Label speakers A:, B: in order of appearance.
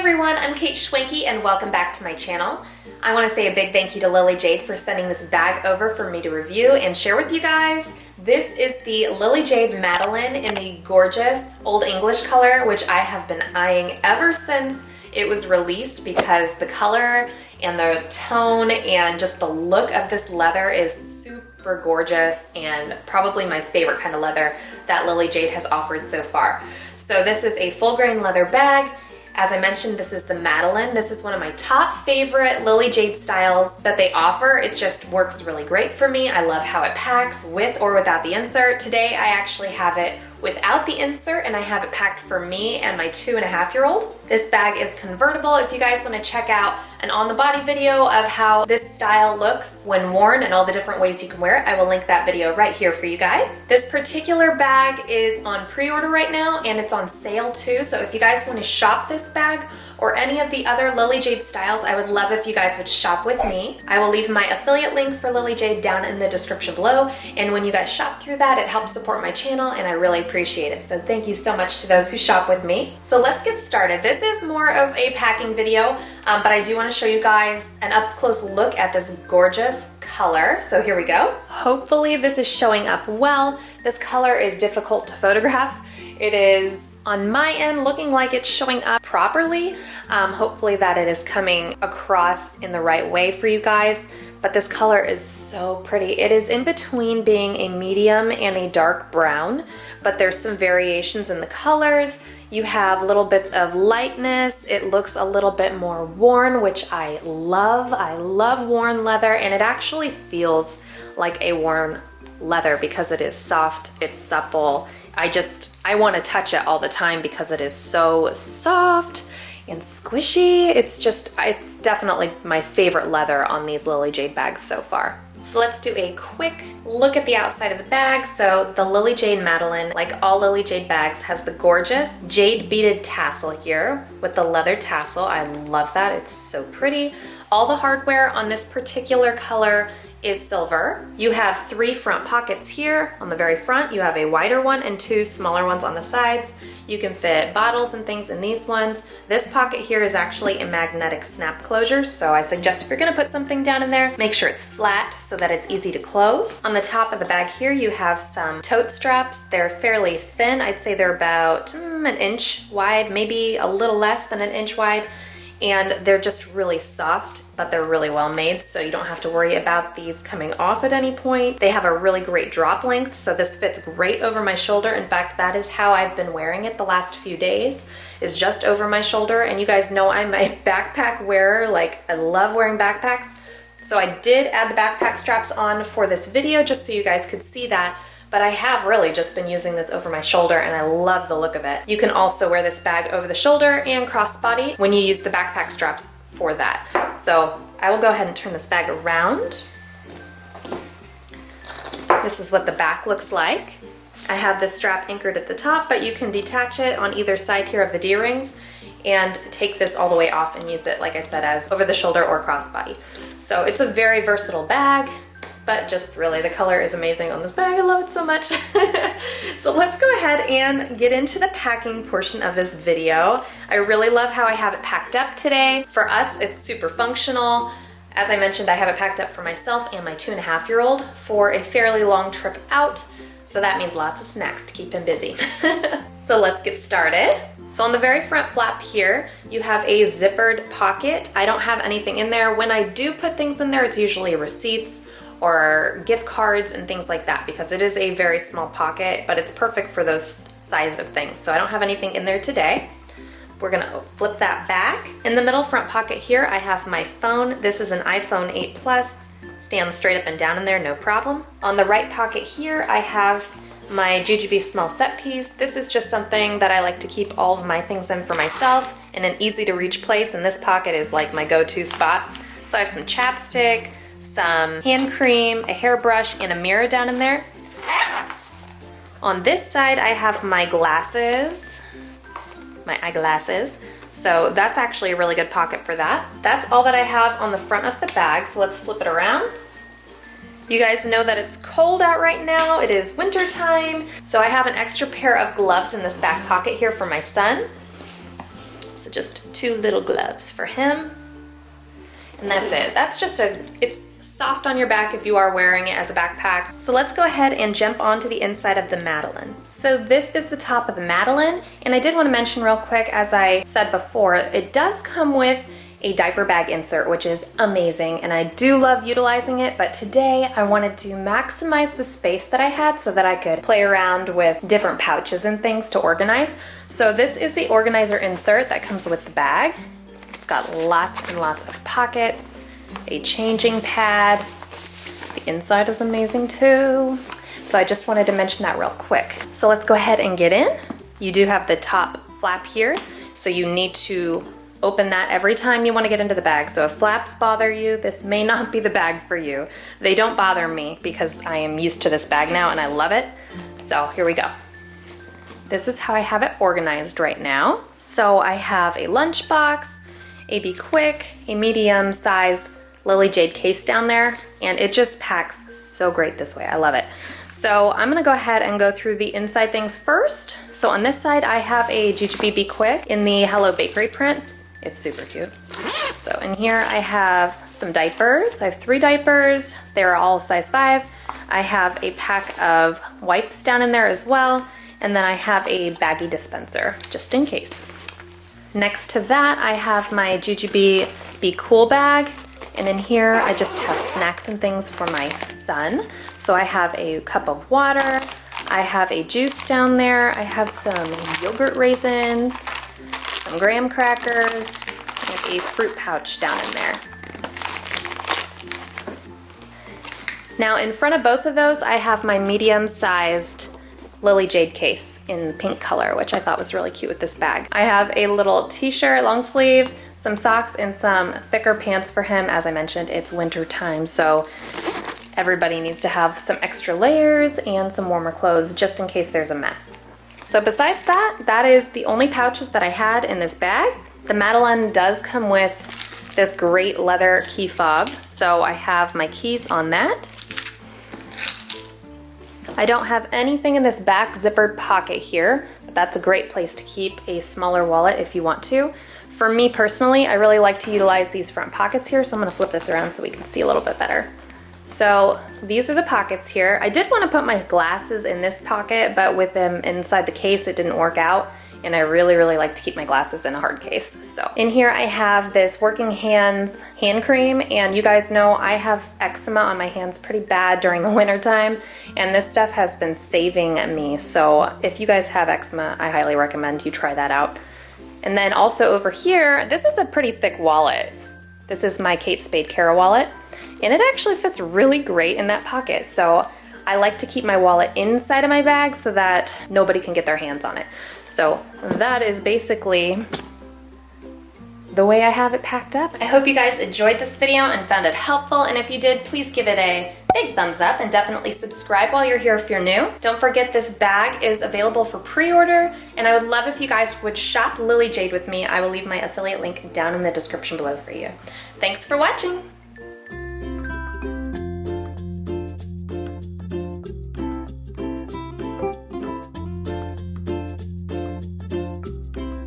A: everyone, I'm kateschwanke and welcome back to my channel. I want to say a big thank you to Lily Jade for sending this bag over for me to review and share with you guys. This is the Lily Jade Madeline in the gorgeous Old English color, which I have been eyeing ever since it was released because the color and the tone and just the look of this leather is super gorgeous and probably my favorite kind of leather that Lily Jade has offered so far. So this is a full grain leather bag. As I mentioned, this is the Madeline. This is one of my top favorite Lily Jade styles that they offer. It just works really great for me. I love how it packs with or without the insert. Today I actually have it without the insert and I have it packed for me and my 2.5-year-old. This bag is convertible. If you guys want to check out an on-the-body video of how this style looks when worn and all the different ways you can wear it, I will link that video right here for you guys. This particular bag is on pre-order right now and it's on sale too, so if you guys want to shop this bag or any of the other Lily Jade styles, I would love if you guys would shop with me. I will leave my affiliate link for Lily Jade down in the description below, and when you guys shop through that, it helps support my channel and I really appreciate it. So thank you so much to those who shop with me. So let's get started. This is more of a packing video, but I do want to show you guys an up-close look at this gorgeous color. So here we go. Hopefully this is showing up well. This color is difficult to photograph. It is on my end looking like it's showing up properly. Hopefully that it is coming across in the right way for you guys, but this color is so pretty. It is in between being a medium and a dark brown, but there's some variations in the colors. You have little bits of lightness. It looks a little bit more worn, which I love. I love worn leather, and it actually feels like a worn leather because it is soft, it's supple. I want to touch it all the time because it is so soft and squishy. It's definitely my favorite leather on these Lily Jade bags so far. So let's do a quick look at the outside of the bag. So the Lily Jade Madeline, like all Lily Jade bags, has the gorgeous jade beaded tassel here with the leather tassel. I love that, it's so pretty. All the hardware on this particular color is silver. You have 3 front pockets here. On the very front, you have a wider one and 2 smaller ones on the sides. You can fit bottles and things in these ones. This pocket here is actually a magnetic snap closure, so I suggest if you're gonna put something down in there, make sure it's flat so that it's easy to close. On the top of the bag here, you have some tote straps. They're fairly thin. I'd say they're about an inch wide, maybe a little less than an inch wide, and they're just really soft, but they're really well made, so you don't have to worry about these coming off at any point. They have a really great drop length, so this fits great over my shoulder. In fact, that is how I've been wearing it the last few days, is just over my shoulder. And you guys know I'm a backpack wearer. Like, I love wearing backpacks. So I did add the backpack straps on for this video just so you guys could see that. But I have really just been using this over my shoulder and I love the look of it. You can also wear this bag over the shoulder and crossbody when you use the backpack straps for that. So I will go ahead and turn this bag around. This is what the back looks like. I have this strap anchored at the top, but you can detach it on either side here of the D-rings and take this all the way off and use it, like I said, as over the shoulder or crossbody. So it's a very versatile bag. But just really, the color is amazing on this bag. I love it so much. So let's go ahead and get into the packing portion of this video. I really love how I have it packed up today. For us, it's super functional. As I mentioned, I have it packed up for myself and my 2.5-year-old for a fairly long trip out. So that means lots of snacks to keep him busy. So let's get started. So on the very front flap here, you have a zippered pocket. I don't have anything in there. When I do put things in there, it's usually receipts or gift cards and things like that because it is a very small pocket, but it's perfect for those size of things. So I don't have anything in there today. We're gonna flip that back. In the middle front pocket here, I have my phone. This is an iPhone 8 Plus. Stands straight up and down in there, no problem. On the right pocket here, I have my Jujube small set piece. This is just something that I like to keep all of my things in for myself in an easy to reach place, and this pocket is like my go-to spot. So I have some chapstick, some hand cream, a hairbrush, and a mirror down in there. On this side, I have my glasses, my eyeglasses. So that's actually a really good pocket for that. That's all that I have on the front of the bag. So let's flip it around. You guys know that it's cold out right now. It is winter time. So I have an extra pair of gloves in this back pocket here for my son. So just 2 little gloves for him. And that's it. That's just it's soft on your back if you are wearing it as a backpack. So let's go ahead and jump onto the inside of the Madeline. So this is the top of the Madeline, and I did want to mention real quick, as I said before, it does come with a diaper bag insert, which is amazing, and I do love utilizing it, but today I wanted to maximize the space that I had so that I could play around with different pouches and things to organize. So this is the organizer insert that comes with the bag. It's got lots and lots of pockets, a changing pad. The inside is amazing too. So I just wanted to mention that real quick. So let's go ahead and get in. You do have the top flap here, so you need to open that every time you want to get into the bag. So if flaps bother you, this may not be the bag for you. They don't bother me because I am used to this bag now and I love it. So here we go. This is how I have it organized right now. So I have a lunchbox, a Be Quick, a medium-sized Lily Jade case down there, and it just packs so great this way. I love it. So I'm gonna go ahead and go through the inside things first. So on this side, I have a GGB Be Quick in the Hello Bakery print. It's super cute. So in here I have some diapers. I have 3 diapers. They're all size 5. I have a pack of wipes down in there as well. And then I have a baggie dispenser, just in case. Next to that, I have my GGB Be Cool bag. And in here, I just have snacks and things for my son. So I have a cup of water. I have a juice down there. I have some yogurt raisins, some graham crackers, and a fruit pouch down in there. Now in front of both of those, I have my medium-sized Lily Jade case in pink color, which I thought was really cute with this bag. I have a little t-shirt, long sleeve, some socks, and some thicker pants for him. As I mentioned, it's winter time, so everybody needs to have some extra layers and some warmer clothes just in case there's a mess. So besides that, that is the only pouches that I had in this bag. The Madeline does come with this great leather key fob, so I have my keys on that. I don't have anything in this back zippered pocket here, but that's a great place to keep a smaller wallet if you want to. For me personally, I really like to utilize these front pockets here, so I'm gonna flip this around so we can see a little bit better. So these are the pockets here. I did want to put my glasses in this pocket, but with them inside the case, it didn't work out. And I really like to keep my glasses in a hard case. So in here I have this Working Hands hand cream, and you guys know I have eczema on my hands pretty bad during the winter time, and this stuff has been saving me. So if you guys have eczema, I highly recommend you try that out. And then also over here, this is a pretty thick wallet. This is my Kate Spade Cara wallet, and it actually fits really great in that pocket. So I like to keep my wallet inside of my bag so that nobody can get their hands on it. So that is basically the way I have it packed up. I hope you guys enjoyed this video and found it helpful, and if you did, please give it a big thumbs up and definitely subscribe while you're here if you're new. Don't forget this bag is available for pre-order, and I would love if you guys would shop Lily Jade with me. I will leave my affiliate link down in the description below for you. Thanks for watching!